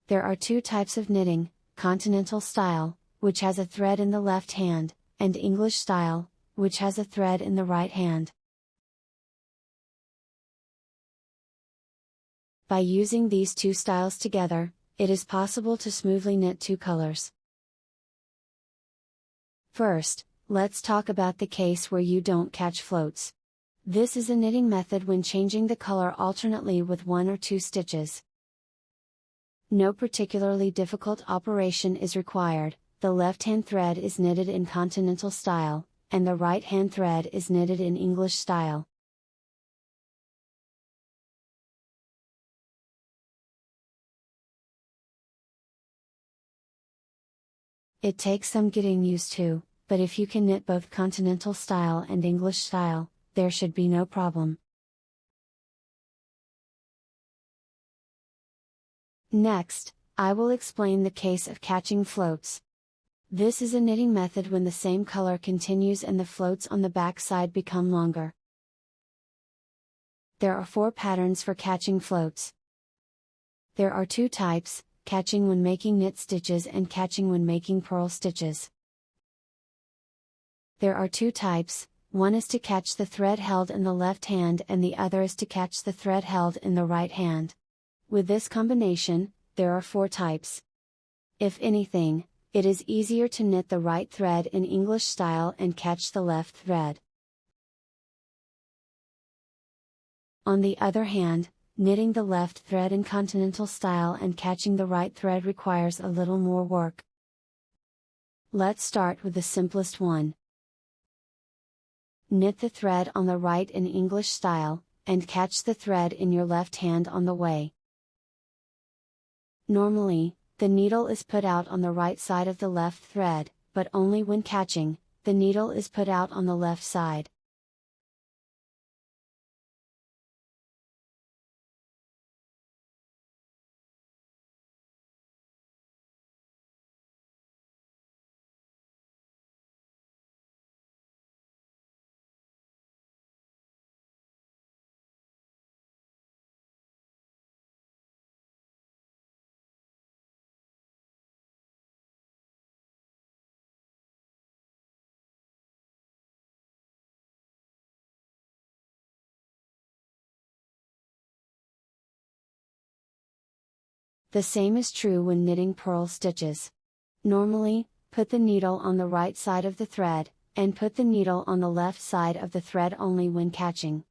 There are two types of knitting: Continental style, which has a thread in the left hand, and English style, which has a thread in the right hand. By using these two styles together, it is possible to smoothly knit two colors. First, let's talk about the case where you don't catch floats. This is a knitting method when changing the color alternately with one or two stitches. No particularly difficult operation is required. The left-hand thread is knitted in Continental style, and the right-hand thread is knitted in English style. It takes some getting used to, but if you can knit both Continental style and English style, there should be no problem. Next, I will explain the case of catching floats. This is a knitting method when the same color continues and the floats on the back side become longer. There are 4 patterns for catching floats. There are 2 types: catching when making knit stitches and catching when making purl stitches. There are 2 types, one is to catch the thread held in the left hand and the other is to catch the thread held in the right hand. With this combination, there are 4 types. If anything, it is easier to knit the right thread in English style and catch the left thread. On the other hand, knitting the left thread in Continental style and catching the right thread requires a little more work. Let's start with the simplest one. Knit the thread on the right in English style, and catch the thread in your left hand on the way. Normally, the needle is put out on the right side of the left thread, but only when catching, the needle is put out on the left side. The same is true when knitting purl stitches. Normally, put the needle on the right side of the thread, and put the needle on the left side of the thread only when catching.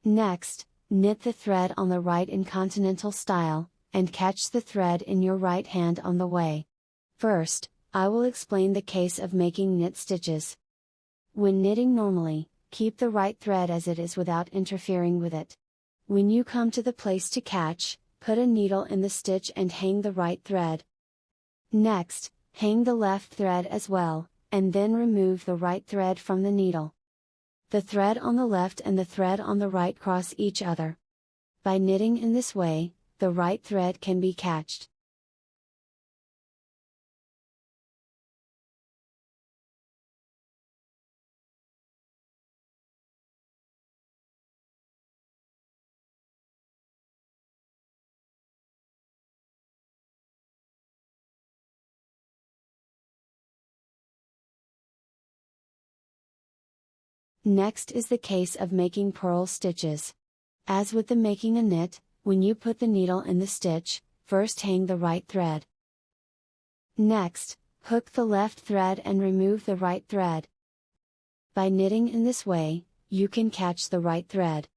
Next, knit the thread on the right in Continental style, and catch the thread in your right hand on the way. First, I will explain the case of making knit stitches. When knitting normally, keep the right thread as it is without interfering with it. When you come to the place to catch, put a needle in the stitch and hang the right thread. Next, hang the left thread as well, and then remove the right thread from the needle. The thread on the left and the thread on the right cross each other. By knitting in this way, the right thread can be catched. Next is the case of making purl stitches. As with the making a knit, when you put the needle in the stitch, first hang the right thread. Next, hook the left thread and remove the right thread. By knitting in this way, you can catch the right thread.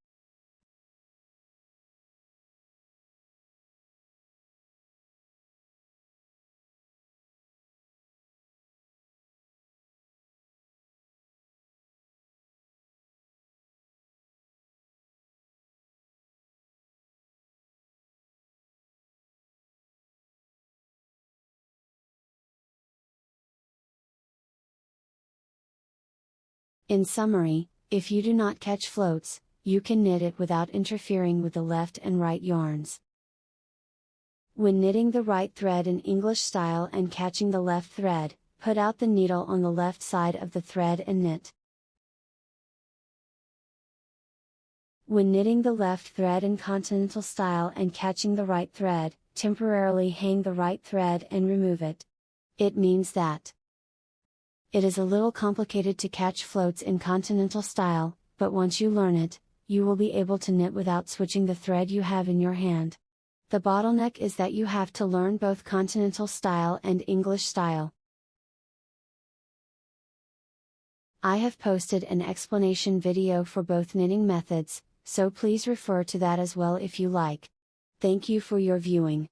In summary, if you do not catch floats, you can knit it without interfering with the left and right yarns. When knitting the right thread in English style and catching the left thread, put out the needle on the left side of the thread and knit. When knitting the left thread in Continental style and catching the right thread, temporarily hang the right thread and remove it. It means that it is a little complicated to catch floats in Continental style, but once you learn it, you will be able to knit without switching the thread you have in your hand. The bottleneck is that you have to learn both Continental style and English style. I have posted an explanation video for both knitting methods, so please refer to that as well if you like. Thank you for your viewing.